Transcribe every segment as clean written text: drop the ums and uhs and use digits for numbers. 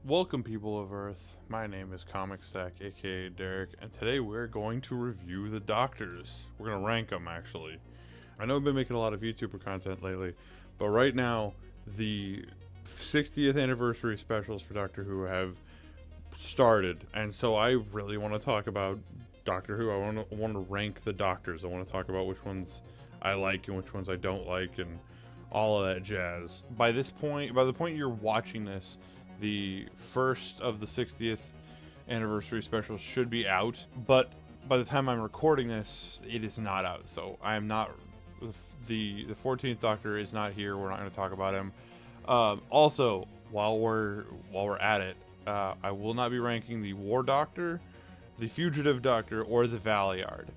Welcome, people of Earth. My name is Comic Stack, aka Derek, and today we're going to review the Doctors. We're going to rank them, actually. I know I've been making a lot of YouTuber content lately, but right now, the 60th anniversary specials for Doctor Who have started, and so I really want to talk about Doctor Who. I want to rank the Doctors. I want to talk about which ones I like and which ones I don't like, and all of that jazz. By the point you're watching this, the first of the 60th anniversary specials should be out, but by the time I'm recording this, it is not out. So I am not, the 14th Doctor is not here. We're not going to talk about him. Also, while we're at it, I will not be ranking the War Doctor, the Fugitive Doctor, or the Valeyard.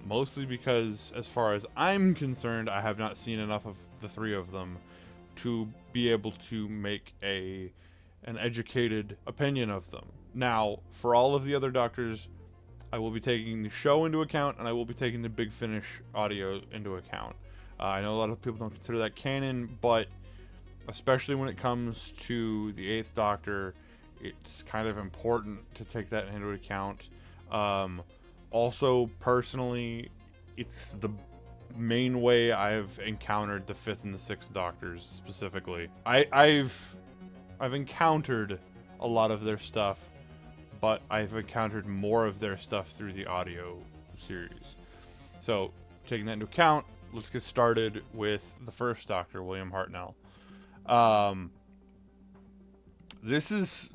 Mostly because, as far as I'm concerned, I have not seen enough of the three of them to be able to make an educated opinion of them. Now, for all of the other Doctors, I will be taking the show into account, and I will be taking the Big Finish audio into account. I know a lot of people don't consider that canon, but especially when it comes to the 8th Doctor, it's kind of important to take that into account. Also, personally, it's the main way I've encountered the 5th and the 6th Doctors specifically. I've encountered a lot of their stuff, but I've encountered more of their stuff through the audio series. So, taking that into account, let's get started with the first Doctor, William Hartnell. This is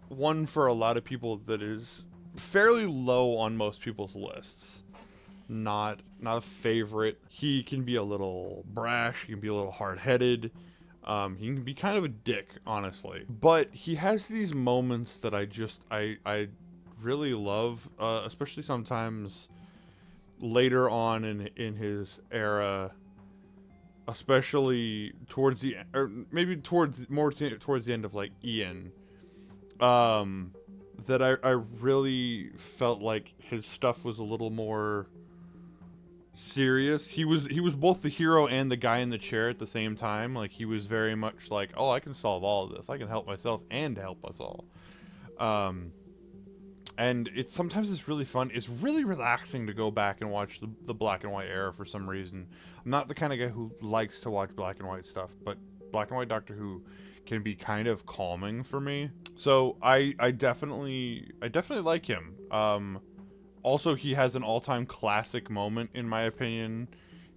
one for a lot of people that is fairly low on most people's lists. Not a favorite. He can be a little brash, he can be a little hard-headed. He can be kind of a dick, honestly. But he has these moments that I really love, especially sometimes later on in his era, especially towards the, or maybe towards the end of like Ian, that I really felt like his stuff was a little more serious. He was both the hero and the guy in the chair at the same time. Like, he was very much like, oh, I can solve all of this. I can help myself and help us all. And sometimes it's really fun. It's really relaxing to go back and watch the black and white era for some reason. I'm not the kind of guy who likes to watch black and white stuff, but black and white Doctor Who can be kind of calming for me. So I definitely like him. Also, he has an all-time classic moment, in my opinion,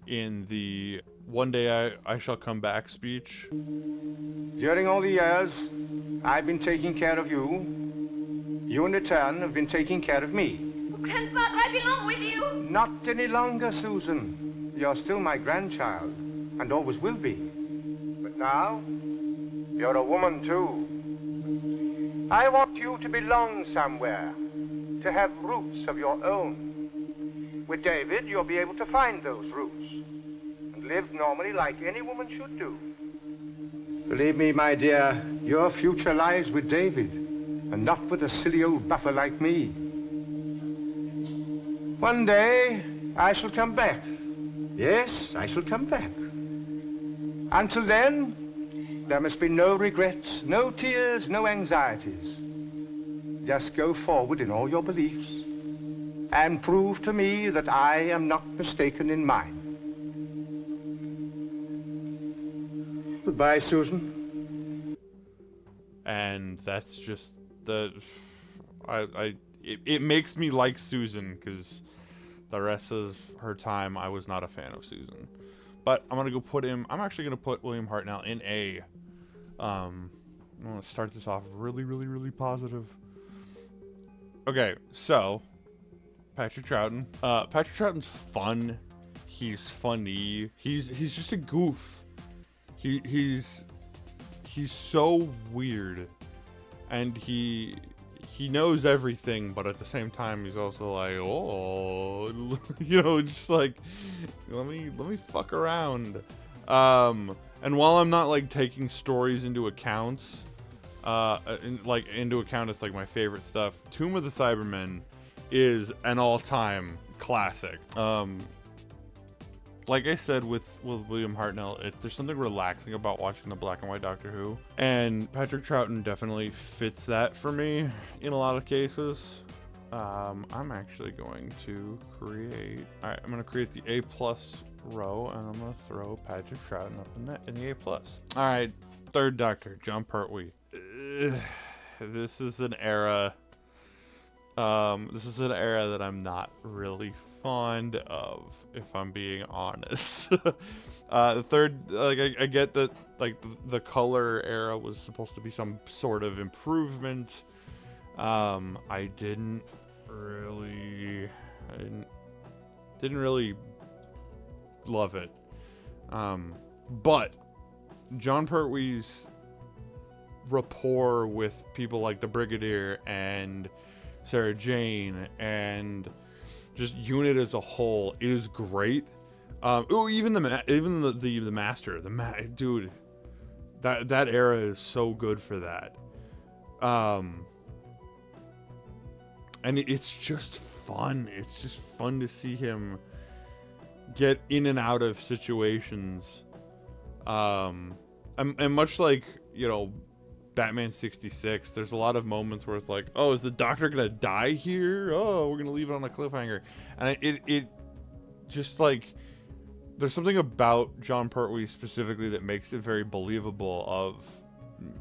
in the "One Day I Shall Come Back" speech. During all the years I've been taking care of you, you in return have been taking care of me. Grandfather, I belong with you. Not any longer, Susan. You're still my grandchild, and always will be. But now, you're a woman too. I want you to belong somewhere, to have roots of your own. With David, you'll be able to find those roots and live normally like any woman should do. Believe me, my dear, your future lies with David and not with a silly old buffer like me. One day, I shall come back. Yes, I shall come back. Until then, there must be no regrets, no tears, no anxieties. Just go forward in all your beliefs and prove to me that I am not mistaken in mine. Goodbye, Susan. And that's just it makes me like Susan, because the rest of her time I was not a fan of Susan. But I'm actually gonna put William Hartnell in A. I'm gonna start this off really, really, really positive. Okay, so Patrick Troughton. Patrick Troughton's fun. He's funny. He's just a goof. He's so weird, and he knows everything, but at the same time he's also like, oh, just like, let me fuck around. And while I'm not like taking stories into account, it's like my favorite stuff, Tomb of the Cybermen is an all-time classic. like I said with William Hartnell, there's something relaxing about watching the black and white Doctor Who, and Patrick Troughton definitely fits that for me in a lot of cases. I'm actually going to create. All right, I'm going to create the A+ row, and I'm going to throw Patrick Troughton up in the A+. All right, third Doctor, John Pertwee. This is an era. This is an era that I'm not really fond of, if I'm being honest. The third, like, I get that, like, the color era was supposed to be some sort of improvement. I didn't really love it. But John Pertwee's rapport with people like the Brigadier and Sarah Jane and just unit as a whole is great. Even the Master, dude, that era is so good for that. And it's just fun. It's just fun to see him get in and out of situations. And much like, you know, Batman 66, there's a lot of moments where it's like, oh, is the Doctor gonna die here? Oh, we're gonna leave it on a cliffhanger. And it just, like, there's something about John Pertwee specifically that makes it very believable of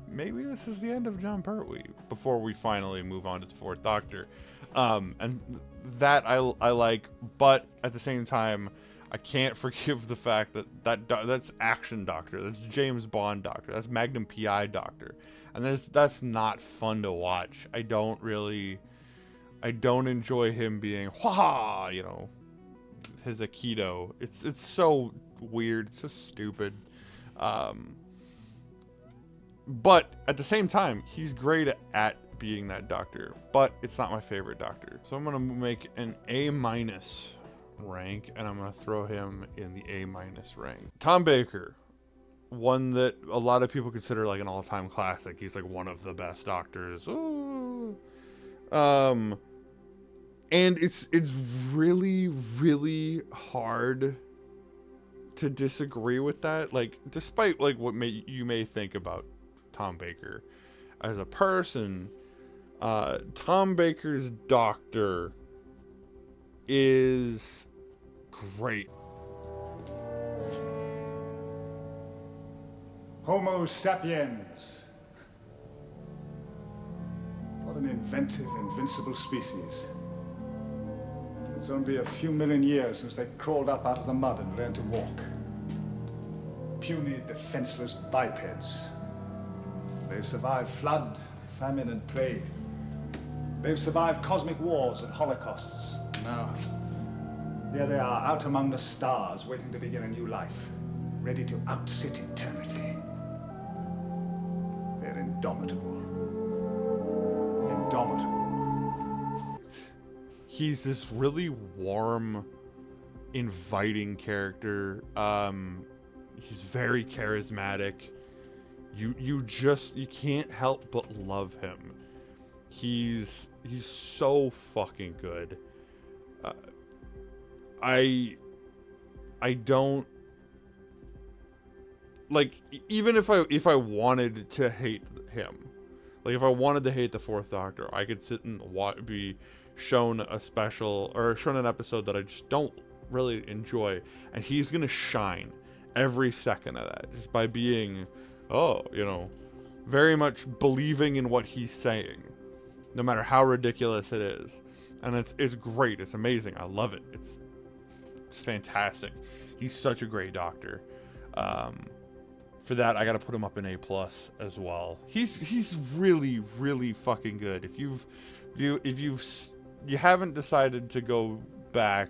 maybe this is the end of John Pertwee before we finally move on to the fourth Doctor. And that I like, but at the same time, I can't forgive the fact that's Action Doctor, that's James Bond Doctor, that's Magnum PI Doctor, and that's not fun to watch. I don't enjoy him being you know, his Aikido. It's so weird, it's so stupid. But at the same time, he's great at being that Doctor, but it's not my favorite Doctor. So I'm gonna make an A- rank, and I'm gonna throw him in the A- rank. Tom Baker, one that a lot of people consider like an all-time classic. He's like one of the best Doctors. Ooh. And it's really, really hard to disagree with that. Like, despite like what you may think about Tom Baker as a person, Tom Baker's Doctor is great. Homo sapiens. What an inventive, invincible species. It's only a few million years since they crawled up out of the mud and learned to walk. Puny, defenseless bipeds. They've survived flood, famine, and plague. They've survived cosmic wars and holocausts. Now, here they are, out among the stars, waiting to begin a new life, ready to outsit eternity. They're indomitable. Indomitable. He's this really warm, inviting character. He's very charismatic. You can't help but love him. He's so fucking good. I don't like, even if I wanted to hate him, like if I wanted to hate the fourth Doctor, I could sit and be shown a special or shown an episode that I just don't really enjoy, and he's gonna shine every second of that just by being, very much believing in what he's saying, no matter how ridiculous it is. And it's great. It's amazing. I love it. It's fantastic. He's such a great Doctor. For that, I got to put him up in A+ as well. He's really, really fucking good. If you haven't decided to go back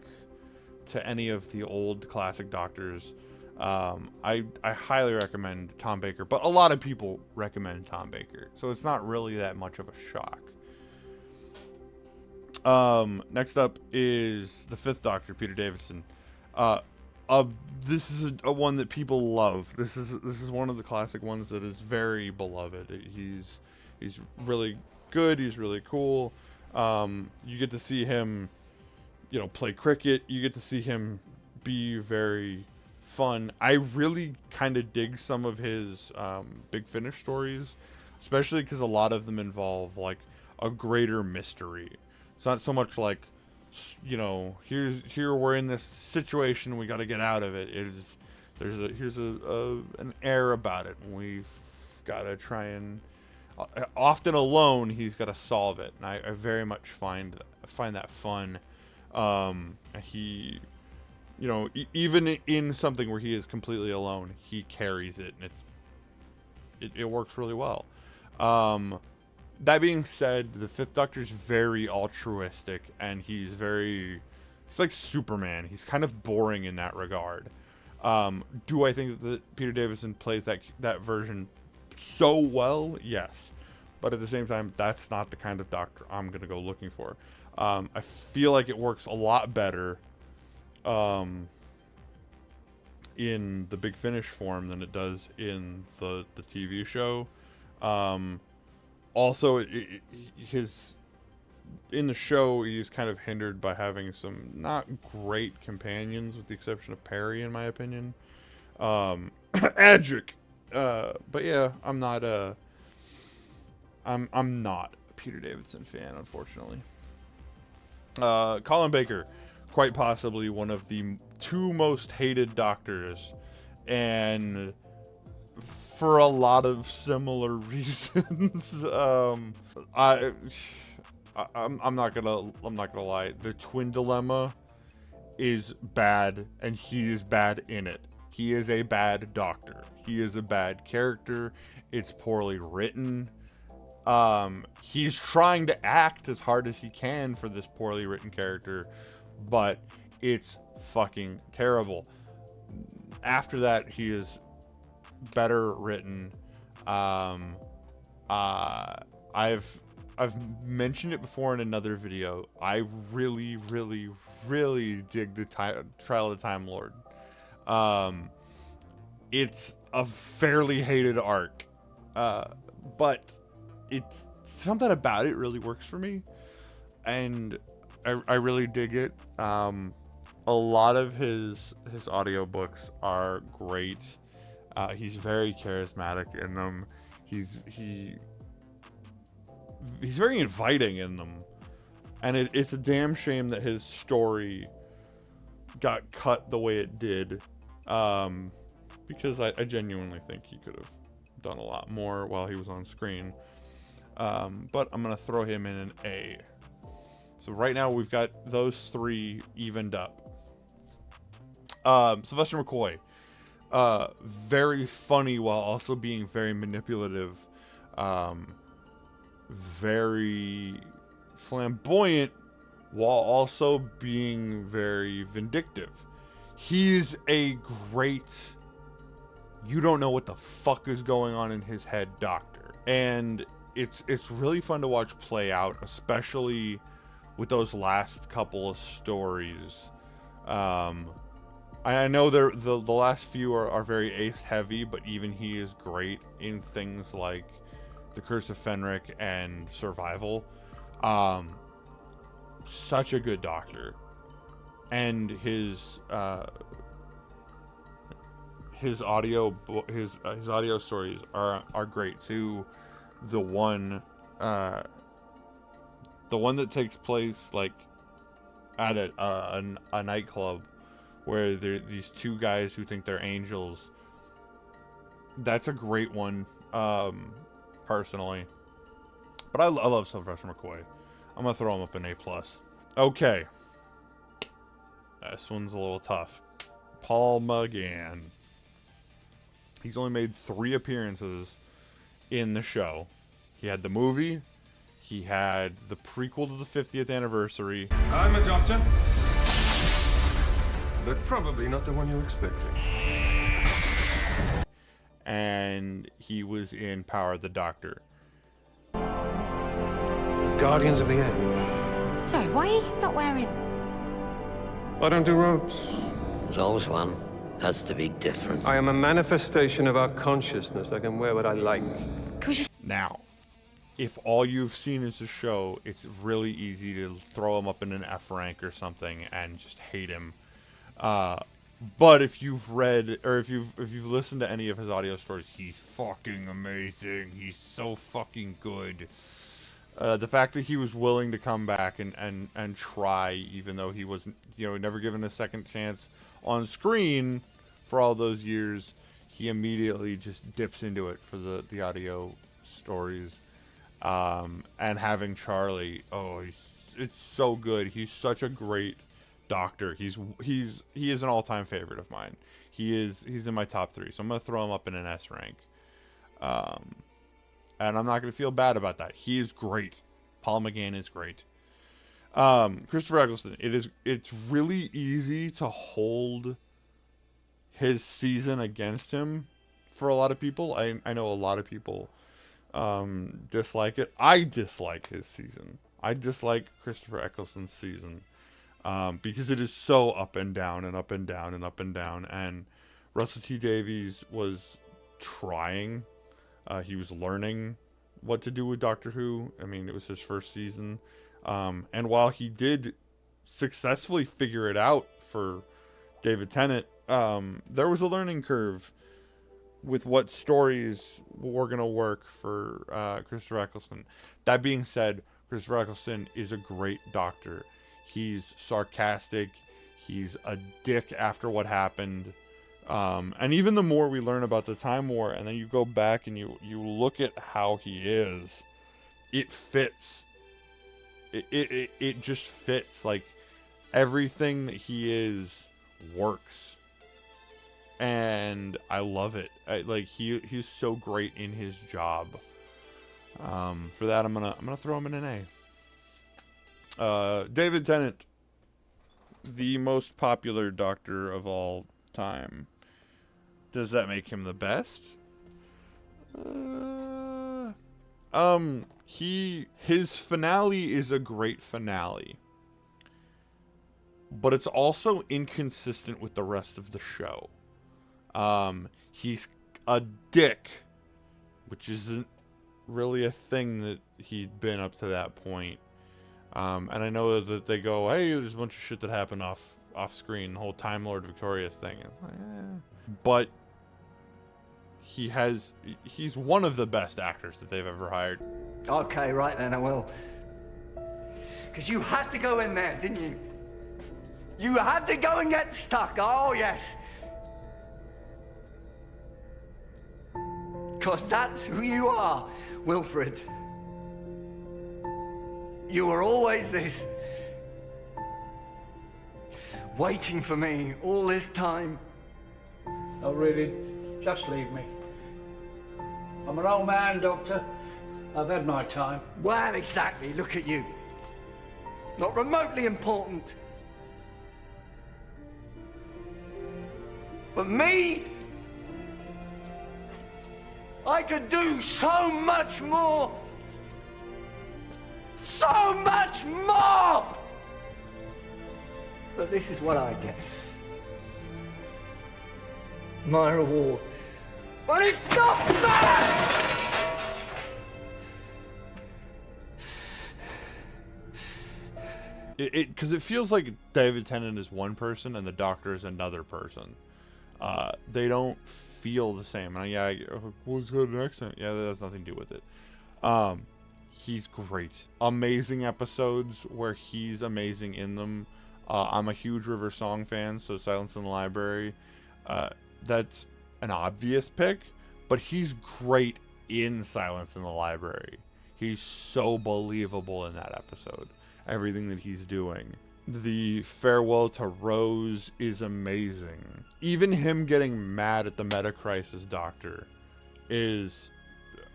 to any of the old classic Doctors, I highly recommend Tom Baker, but a lot of people recommend Tom Baker, so it's not really that much of a shock. Next up is the fifth Doctor, Peter Davidson. This is a one that people love. This is one of the classic ones that is very beloved. He's really good. He's really cool. You get to see him, play cricket. You get to see him be very fun. I really kind of dig some of his Big Finish stories, especially because a lot of them involve like a greater mystery. It's not so much like, you know, here we're in this situation, we got to get out of it. It is here's an air about it, and we've got to try and often alone he's got to solve it, and I very much find that fun. He, you know, even in something where he is completely alone, he carries it, and it works really well. That being said, the Fifth Doctor's very altruistic, and he's like Superman. He's kind of boring in that regard. Do I think that Peter Davison plays that version so well? Yes. But at the same time, that's not the kind of Doctor I'm going to go looking for. I feel like it works a lot better in the Big Finish form than it does in the TV show. Also, in the show, he's kind of hindered by having some not great companions, with the exception of Perry, in my opinion. Adric. But yeah, I'm not a Peter Davison fan, unfortunately. Colin Baker, quite possibly one of the two most hated Doctors, and for a lot of similar reasons. I'm not gonna lie. The twin dilemma is bad, and he is bad in it. He is a bad Doctor. He is a bad character. It's poorly written. He's trying to act as hard as he can for this poorly written character, but it's fucking terrible. After that, he is better written. I've mentioned it before in another video. I really dig the Trial of the Time Lord. It's a fairly hated arc, but it's something about it really works for me, and I really dig it. A lot of his audiobooks are great. He's very charismatic in them. He's very inviting in them, and it's a damn shame that his story got cut the way it did, because I genuinely think he could have done a lot more while he was on screen. But I'm gonna throw him in an A. So right now we've got those three evened up. Sylvester McCoy, very funny while also being very manipulative, very flamboyant while also being very vindictive. He's a great, you don't know what the fuck is going on in his head Doctor, and it's really fun to watch play out, especially with those last couple of stories. I know the last few are very Ace heavy, but even he is great in things like The Curse of Fenric and Survival. Such a good Doctor, and his audio stories are great too. The one that takes place like at a nightclub where these two guys who think they're angels. That's a great one, personally. But I love Sylvester McCoy. I'm gonna throw him up an A+. Okay, this one's a little tough. Paul McGann. He's only made 3 appearances in the show. He had the movie. He had the prequel to the 50th anniversary. I'm a doctor, but probably not the one you're expecting. And he was in Power of the Doctor. Guardians of the Air. Sorry, why are you not wearing? I don't do robes. There's always one. Has to be different. I am a manifestation of our consciousness. I can wear what I like. Now, if all you've seen is the show, it's really easy to throw him up in an F rank or something and just hate him. But if you've read or if you've listened to any of his audio stories, he's fucking amazing. He's so fucking good. The fact that he was willing to come back and try, even though he wasn't, never given a second chance on screen for all those years, he immediately just dips into it for the audio stories. And having Charlie, it's so good. He's such a great doctor. He is an all-time favorite of mine. He's in my top 3, so I'm gonna throw him up in an S rank. And I'm not gonna feel bad about that. He is great. Paul McGann is great. Christopher Eccleston. It's really easy to hold his season against him for a lot of people. I know a lot of people dislike it. I dislike his season. I dislike Christopher Eccleston's season. Because it is so up and down and up and down and up and down. And Russell T Davies was trying. He was learning what to do with Doctor Who. I mean, it was his first season. And while he did successfully figure it out for David Tennant, there was a learning curve with what stories were going to work for Christopher Eccleston. That being said, Christopher Eccleston is a great doctor. He's sarcastic. He's a dick after what happened. And even the more we learn about the Time War, and then you go back and you look at how he is, it fits. It just fits. Like, everything that he is works. And I love it. He's so great in his job. For that, I'm gonna throw him in an A. David Tennant, the most popular doctor of all time. Does that make him the best? His finale is a great finale, but it's also inconsistent with the rest of the show. He's a dick, which isn't really a thing that he'd been up to that point. And I know that they go, hey, there's a bunch of shit that happened off screen, the whole Time Lord Victorious thing. It's like, But he's one of the best actors that they've ever hired. Okay, right then, I will. Because you had to go in there, didn't you? You had to go and get stuck, oh yes. Because that's who you are, Wilfred. You were always this. Waiting for me all this time. Oh, really? Just leave me. I'm an old man, Doctor. I've had my time. Well, exactly. Look at you. Not remotely important. But me? I could do so much more. So much more! But this is what I get. My reward. But it's not fair! Because it feels like David Tennant is one person and the Doctor is another person. They don't feel the same. And well, he's got an accent. Yeah, that has nothing to do with it. He's great. Amazing episodes where he's amazing in them. I'm a huge River Song fan, so Silence in the Library. That's an obvious pick, but he's great in Silence in the Library. He's so believable in that episode. Everything that he's doing. The farewell to Rose is amazing. Even him getting mad at the Meta-Crisis Doctor is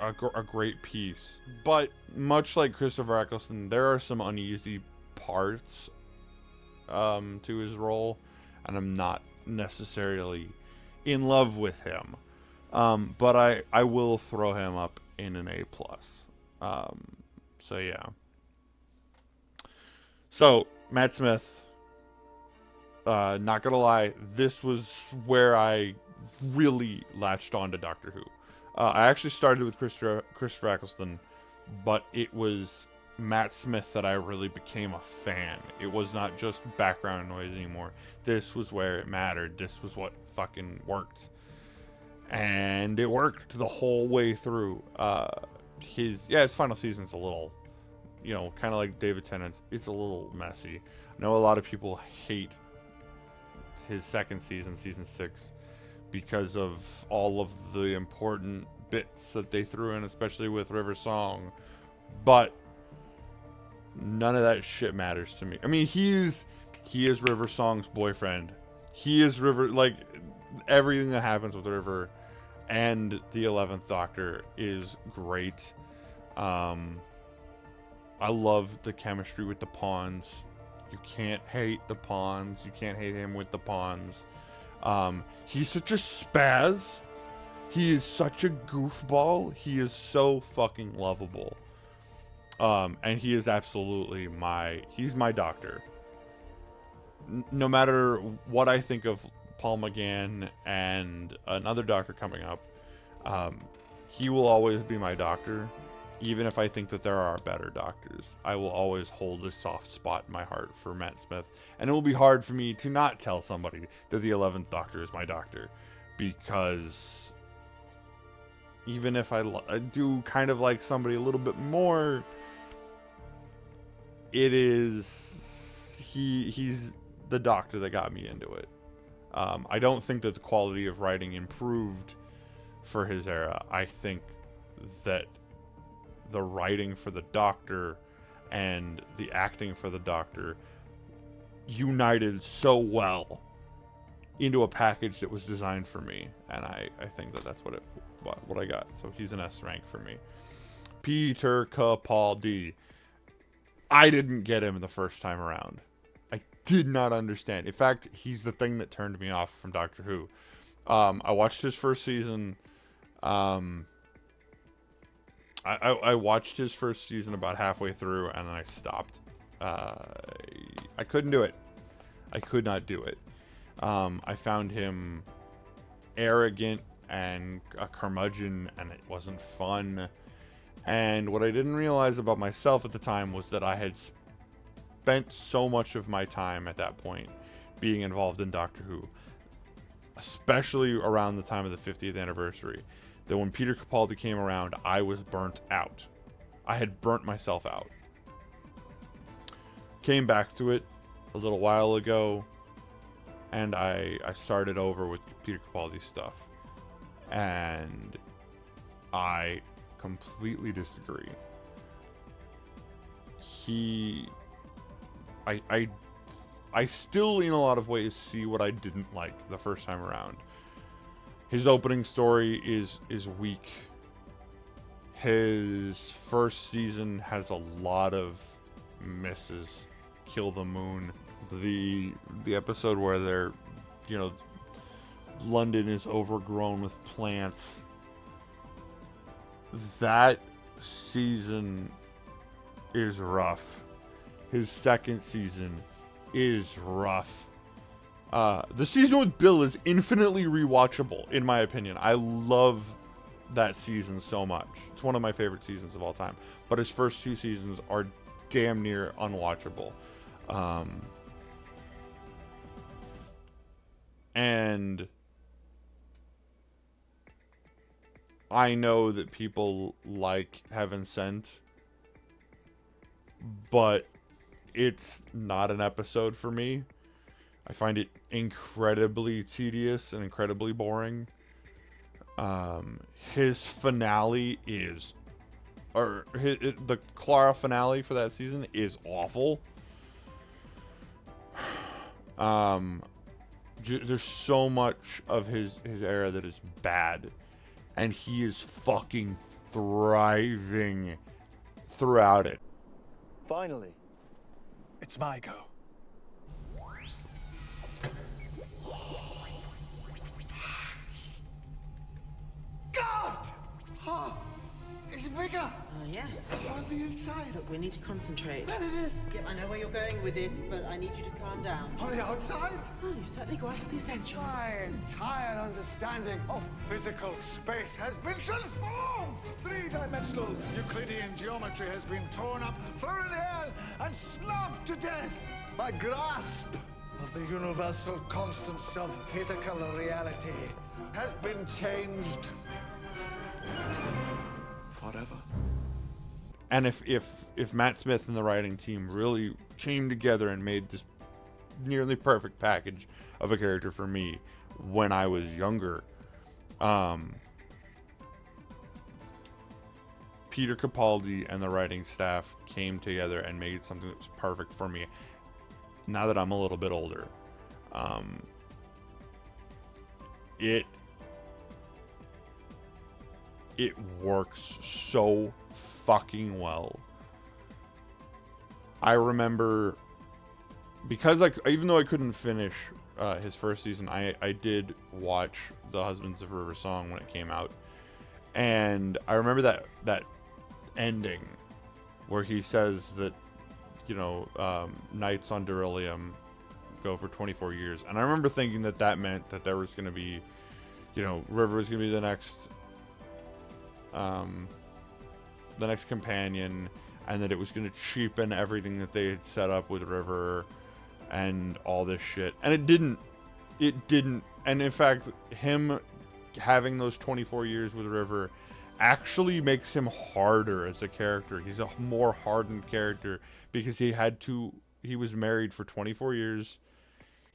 a great piece. But much like Christopher Eccleston, there are some uneasy parts to his role, and I'm not necessarily in love with him. But I will throw him up in an A+. So yeah. So Matt Smith, not gonna lie, this was where I really latched on to Doctor Who. I actually started with Christopher Eccleston, but it was Matt Smith that I really became a fan. It was not just background noise anymore. This was where it mattered. This was what fucking worked. And it worked the whole way through. His final season's a little, kind of like David Tennant's. It's a little messy. I know a lot of people hate his second season, season 6, because of all of the important bits that they threw in, especially with River Song. But none of that shit matters to me. I mean, he is River Song's boyfriend. He is River, like, everything that happens with River and the 11th Doctor is great. I love the chemistry with the Pawns. You can't hate the Pawns. You can't hate him with the Pawns. He's such a spaz. He is such a goofball. He is so fucking lovable. And he is absolutely he's my doctor. No matter what I think of Paul McGann and another doctor coming up, he will always be my doctor. Even if I think that there are better doctors, I will always hold a soft spot in my heart for Matt Smith. And it will be hard for me to not tell somebody that the 11th Doctor is my doctor. Because even if I do kind of like somebody a little bit more, he's the doctor that got me into it. I don't think that the quality of writing improved for his era. I think that the writing for the Doctor and the acting for the Doctor united so well into a package that was designed for me, and I think that that's what I got. So he's an S rank for me. Peter Capaldi. I didn't get him the first time around. I did not understand. In fact, he's the thing that turned me off from Doctor Who. I watched his first season. I watched his first season about halfway through, and then I stopped. I couldn't do it. I could not do it. I found him arrogant and a curmudgeon, and it wasn't fun. And what I didn't realize about myself at the time was that I had spent so much of my time at that point being involved in Doctor Who, especially around the time of the 50th anniversary, that when Peter Capaldi came around, I was burnt out. I had burnt myself out. Came back to it a little while ago, and I started over with Peter Capaldi's stuff. And I completely disagree. I still, in a lot of ways, see what I didn't like the first time around. His opening story is weak. His first season has a lot of misses. Kill the Moon. The episode where they're, London is overgrown with plants. That season is rough. His second season is rough. The season with Bill is infinitely rewatchable, in my opinion. I love that season so much. It's one of my favorite seasons of all time. But his first 2 seasons are damn near unwatchable. And I know that people like Heaven Sent, but it's not an episode for me. I find it incredibly tedious and incredibly boring. His finale is, the Clara finale for that season is awful. There's so much of his era that is bad, and he is fucking thriving throughout it. Finally, it's my go. God! Oh, it's bigger! yes. On the inside. Look, we need to concentrate. There it is. Yep, I know where you're going with this, but I need you to calm down. On the outside. Well, you've certainly grasped the essentials. My entire understanding of physical space has been transformed. Three-dimensional Euclidean geometry has been torn up, thrown in the air, and snubbed to death. My grasp of the universal constants of physical reality has been changed forever. And if Matt Smith and the writing team really came together and made this nearly perfect package of a character for me when I was younger, Peter Capaldi and the writing staff came together and made something that was perfect for me. Now that I'm a little bit older, it works so fucking well. I remember, because even though I couldn't finish his first season, I did watch The Husbands of River Song when it came out, and I remember that ending where he says that, you know, nights on Beryllium go for 24 years, and I remember thinking that meant that there was going to be, you know, River was going to be the next companion, and that it was going to cheapen everything that they had set up with River and all this shit. And it didn't. And in fact, him having those 24 years with River actually makes him harder as a character. He's a more hardened character because he was married for 24 years.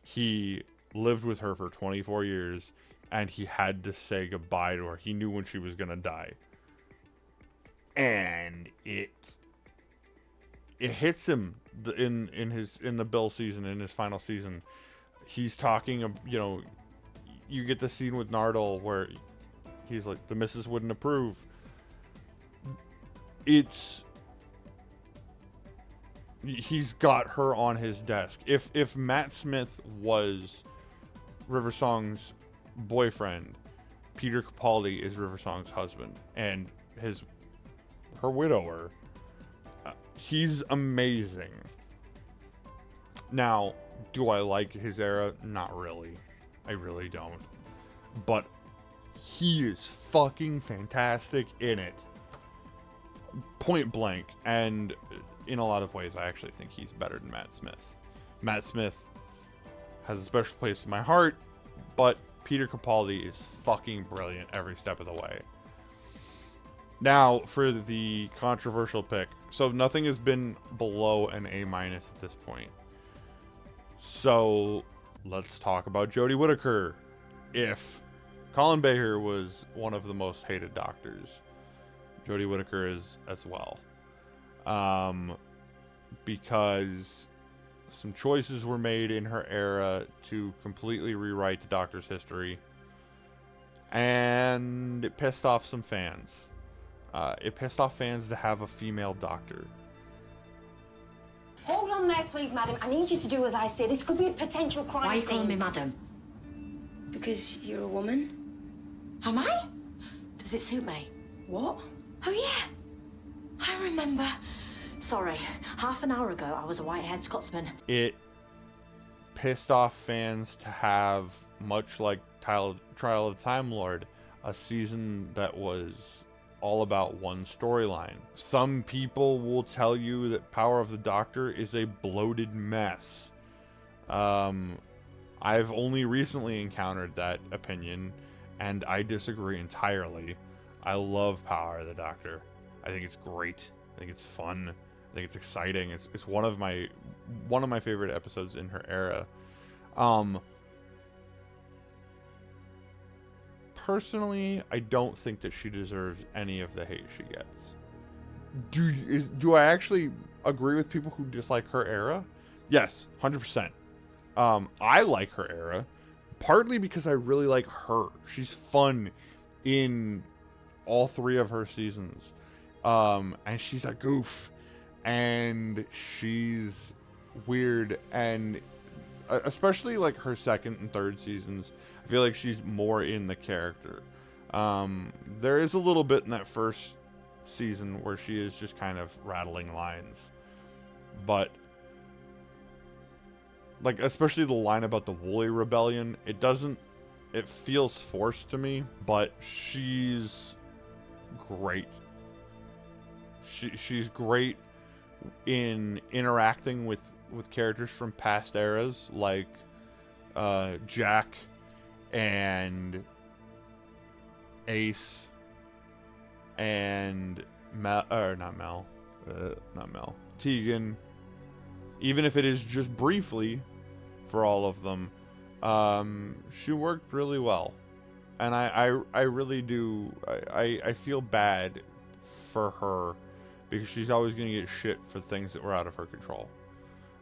He lived with her for 24 years, and he had to say goodbye to her. He knew when she was going to die. And it hits him in the Bill season, in his final season. He's talking, you know, you get the scene with Nardole where he's like, the missus wouldn't approve. He's got her on his desk. If Matt Smith was River Song's boyfriend, Peter Capaldi is River Song's husband and her widower. He's amazing. Now, do I like his era? Not really. I really don't. But he is fucking fantastic in it. Point blank. And in a lot of ways, I actually think he's better than Matt Smith. Matt Smith has a special place in my heart, but Peter Capaldi is fucking brilliant every step of the way. Now, for the controversial pick. So, nothing has been below an A- at this point. So, let's talk about Jodie Whittaker. If Colin Baker was one of the most hated doctors, Jodie Whittaker is as well. Because some choices were made in her era to completely rewrite the Doctor's history, and it pissed off some fans. It pissed off fans to have a female doctor. Hold on there, please, madam. I need you to do as I say. This could be a potential crime Why are you scene. calling me madam? Because you're a woman. Am I? Does it suit me? What? Oh, yeah. I remember. Sorry, half an hour ago, I was a white-haired Scotsman. It pissed off fans to have, much like Trial of the Time Lord, a season that was all about one storyline. Some people will tell you that Power of the Doctor is a bloated mess. I've only recently encountered that opinion, and I disagree entirely. I love Power of the Doctor. I think it's great. I think it's fun. I think it's exciting. It's one of my favorite episodes in her era. Personally, I don't think that she deserves any of the hate she gets. Do I actually agree with people who dislike her era? Yes, 100%. I like her era, partly because I really like her. She's fun in all three of her seasons. And she's a goof, and she's weird, and especially like her second and third seasons, I feel like she's more in the character. There is a little bit in that first season where she is just kind of rattling lines. But like, especially the line about the Woolly Rebellion, it feels forced to me, but she's great. She's great in interacting with characters from past eras, like Jack and Ace and Tegan, even if it is just briefly for all of them. She worked really well, and I really do. I feel bad for her because she's always going to get shit for things that were out of her control.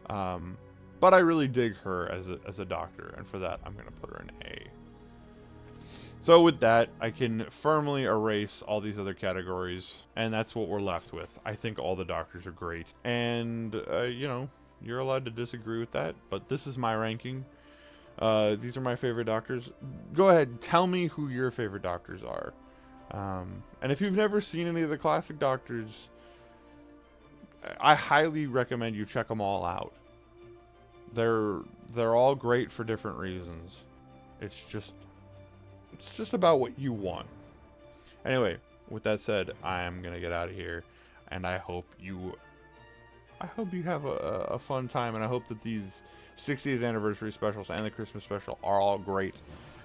But I really dig her as a doctor, and for that I'm going to put her an A. So with that, I can firmly erase all these other categories, and that's what we're left with. I think all the doctors are great, and you know, you're allowed to disagree with that, but this is my ranking. These are my favorite doctors. Go ahead, tell me who your favorite doctors are. And if you've never seen any of the classic doctors, I highly recommend you check them all out. They're all great for different reasons. It's just about what you want. Anyway, with that said, I am gonna get out of here, and I hope you have a fun time, and I hope that these 60th anniversary specials and the Christmas special are all great.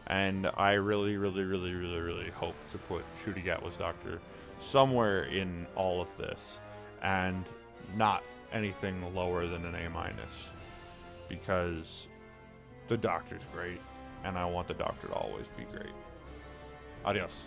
And I really hope to put Ncuti Gatwa's Doctor somewhere in all of this, and not anything lower than an A-, because the Doctor's great, and I want the Doctor to always be great. Adios.